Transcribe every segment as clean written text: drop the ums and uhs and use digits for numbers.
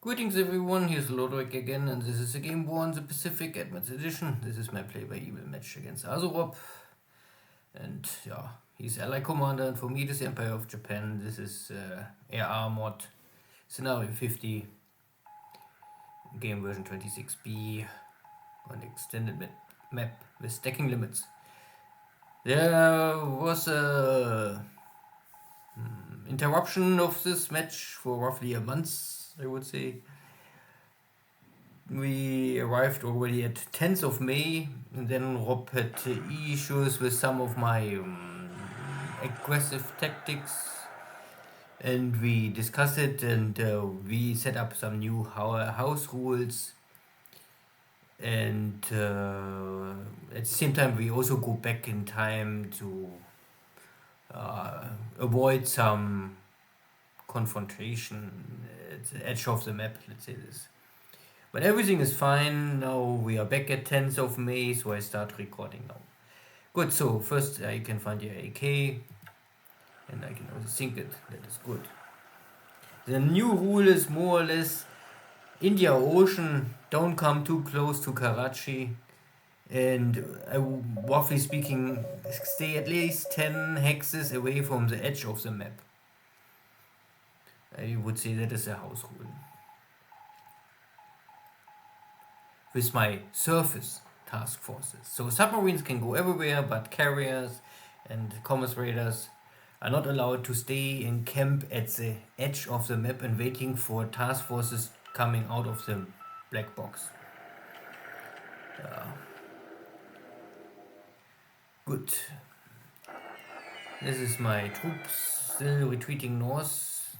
Greetings everyone, here's Lodrik again, and this is a Game War on the Pacific Advanced Edition. This is my Play by Evil match against AsuRob. And yeah, he's Ally Commander, and for me this is Empire of Japan. This is RA mod, Scenario 50, game version 26B, on extended map with stacking limits. There was a interruption of this match for roughly a month, I would say. We arrived already at 10th of May, and then Rob had issues with some of my aggressive tactics, and we discussed it, and we set up some new house rules, and at the same time we also go back in time to avoid some confrontation at the edge of the map, let's say this. But everything is fine. Now we are back at 10th of May, so I start recording now. Good, so first I can find your AK, and I can also sync it. That is good. The new rule is more or less India Ocean, don't come too close to Karachi, and roughly speaking, stay at least 10 hexes away from the edge of the map. I would say that is a house rule. With my surface task forces. So submarines can go everywhere, but carriers and commerce raiders are not allowed to stay in camp at the edge of the map and waiting for task forces coming out of the black box. Good. This is my troops still retreating north,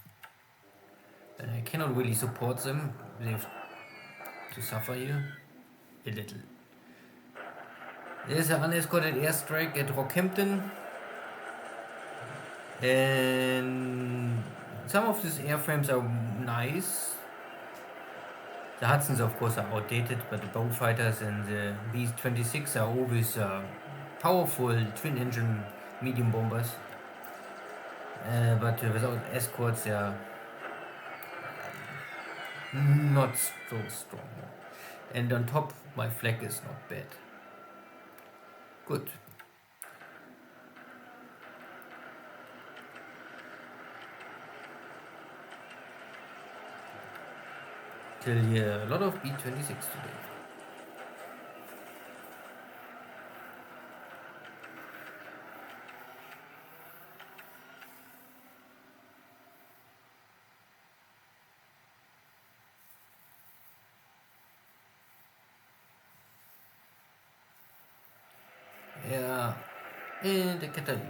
and I cannot really support them. They have to suffer here a little. There's an unescorted airstrike at Rockhampton, and some of these airframes are nice. The Hudsons of course are outdated, but the Beaufighters and the B-26 are always powerful twin-engine medium bombers, but without escorts they are not so strong. And on top, my flag is not bad. Good. Till here, a lot of B-26 today. Yeah, and the Catalina.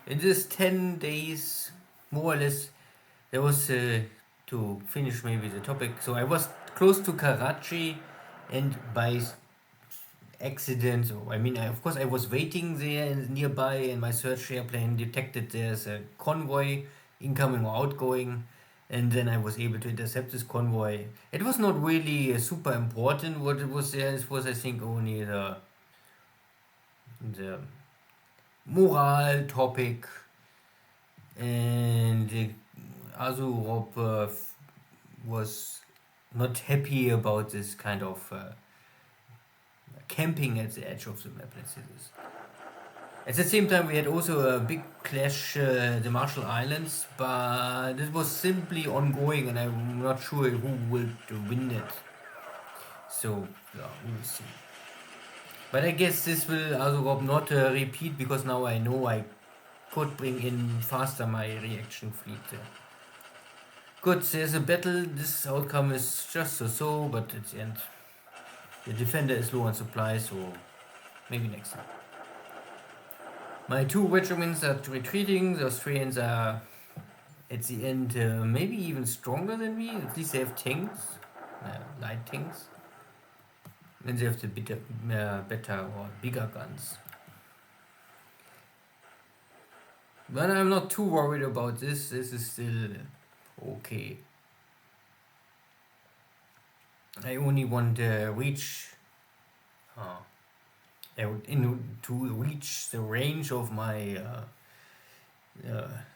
In this 10 days, more or less, there was, to finish maybe the topic, so I was close to Karachi, and by accident, of course I was waiting there nearby, and my search airplane detected there's a convoy incoming or outgoing, and then I was able to intercept this convoy. It was not really super important what it was there. It was, I think, only the morale topic, and AsuRob was not happy about this kind of camping at the edge of the map, let's say this. At the same time, we had also a big clash, the Marshall Islands, but it was simply ongoing, and I'm not sure who will win it. So, yeah, we will see. But I guess this will AsuRob not repeat, because now I know I could bring in faster my reaction fleet there. Good, there's a battle. This outcome is just so, but at the end, the defender is low on supplies, so maybe next time. My two regiments are retreating. The Australians are at the end maybe even stronger than me. At least they have tanks, light tanks. And they have the better or bigger guns. But I'm not too worried about this. This is still okay. I only want to reach to reach the range of my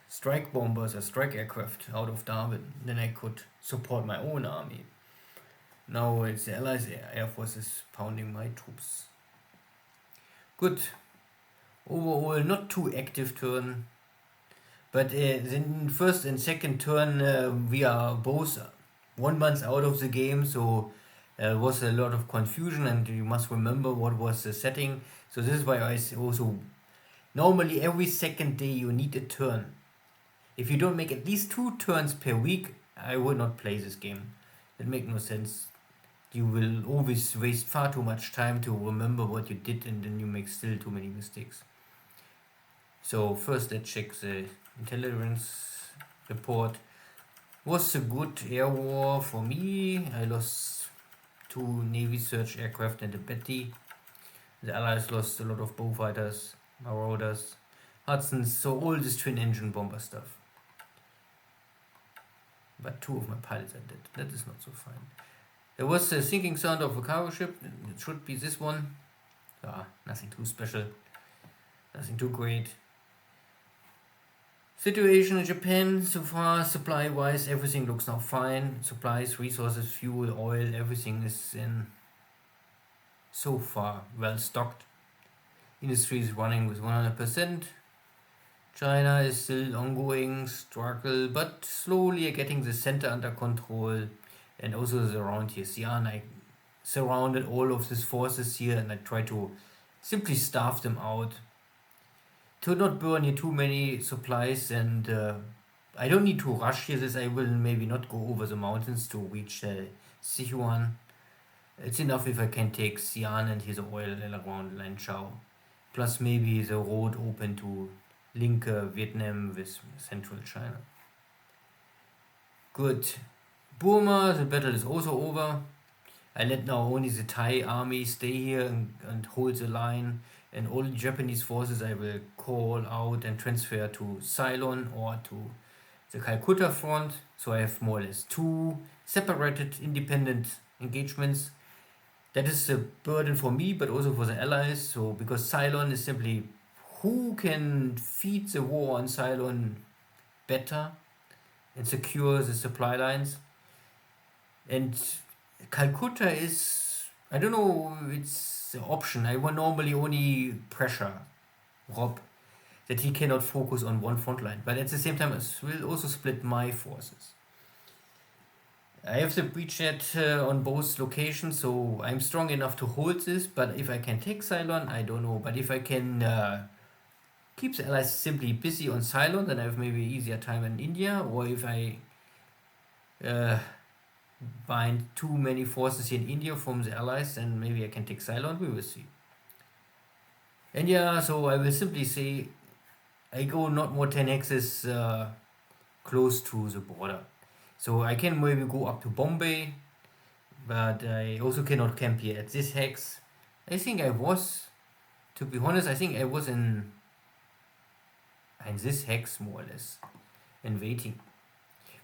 strike bombers or strike aircraft out of Darwin. Then I could support my own army. Now it's the Allies Air Force is pounding my troops. Good. Overall, not too active turn. But then first and second turn, we are both 1 month out of the game, so there was a lot of confusion, and you must remember what was the setting. So this is why I also normally every second day you need a turn. If you don't make at least 2 turns per week, I would not play this game. It makes no sense. You will always waste far too much time to remember what you did, and then you make still too many mistakes. So first let's check the intelligence report. Was a good air war for me. I lost 2 Navy search aircraft and a Betty. The Allies lost a lot of Beaufighters, Marauders, Hudsons, so all this twin engine bomber stuff. But 2 of my pilots are dead. That is not so fine. There was a sinking sound of a cargo ship. It should be this one. Nothing too special. Nothing too great. Situation in Japan so far, supply wise, everything looks now fine. Supplies, resources, fuel, oil, everything is in so far well stocked. Industry is running with 100%. China is still ongoing struggle, but slowly getting the center under control, and also around here. Xi'an, I surrounded all of these forces here, and I try to simply starve them out to not burn here too many supplies, and I don't need to rush here. This I will maybe not go over the mountains to reach Sichuan. It's enough if I can take Xi'an and his oil around Lanzhou, plus maybe the road open to link Vietnam with central China. Good. Burma, the battle is also over. I let now only the Thai army stay here and hold the line, and all Japanese forces I will call out and transfer to Ceylon or to the Calcutta front. So I have more or less 2 separated independent engagements. That is a burden for me, but also for the Allies. So because Ceylon is simply who can feed the war on Ceylon better and secure the supply lines. And Calcutta is, I don't know, it's the option. I want normally only pressure Rob that he cannot focus on one front line, but at the same time it will also split my forces. I have the breachhead on both locations, so I'm strong enough to hold this, but if I can take Ceylon, I don't know. But if I can keep the Allies simply busy on Ceylon, then I have maybe easier time in India, or if I bind too many forces here in India from the Allies, then maybe I can take Ceylon, we will see. And yeah, so I will simply say I go not more 10 hexes close to the border. So I can maybe go up to Bombay, but I also cannot camp here at this hex. I think I was, to be honest, I think I was in this hex more or less and waiting.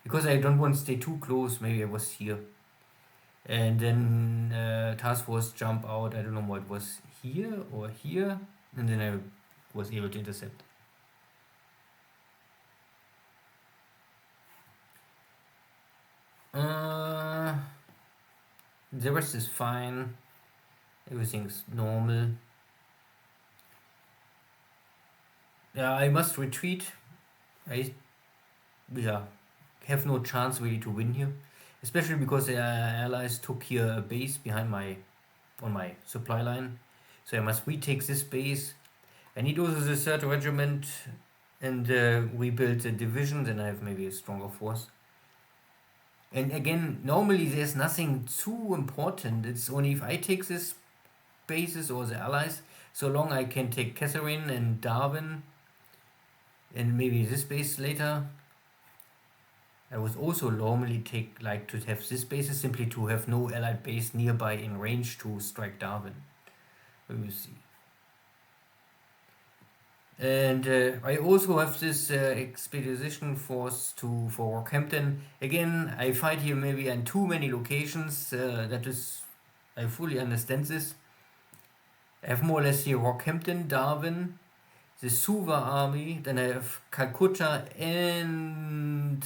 Because I don't want to stay too close, maybe I was here. And then task force jump out, I don't know what was here or here, and then I was able to intercept. The rest is fine, everything's normal. Yeah, I must retreat. I have no chance really to win here, especially because the Allies took here a base behind on my supply line, so I must retake this base. I need also the 3rd regiment and rebuild the division, then I have maybe a stronger force. And again, normally there's nothing too important. It's only if I take this bases or the Allies, so long I can take Catherine and Darwin and maybe this base later. I would also normally like to have this basis simply to have no allied base nearby in range to strike Darwin. We will see. And I also have this expedition force for Rockhampton. Again, I fight here maybe in too many locations. That is, I fully understand this. I have more or less here Rockhampton, Darwin, the Suva army, then I have Calcutta and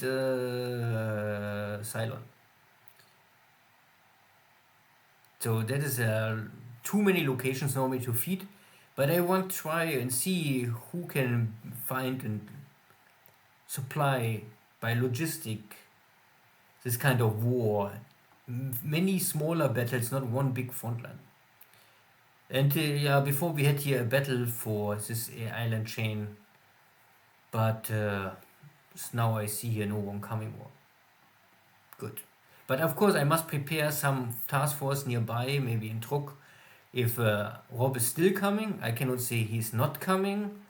Ceylon. So that is too many locations normally to feed, but I want to try and see who can find and supply by logistic this kind of war. Many smaller battles, not one big front line. And yeah, before we had here a battle for this island chain, but now I see here no one coming more. Good. But of course I must prepare some task force nearby, maybe in Truk. If Rob is still coming, I cannot say he's not coming,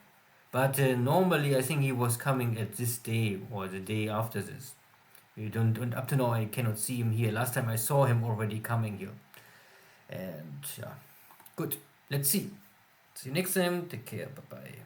but normally I think he was coming at this day or the day after this. We don't, and up to now I cannot see him here. Last time I saw him already coming here. And yeah, good. Let's see. See you next time. Take care. Bye bye.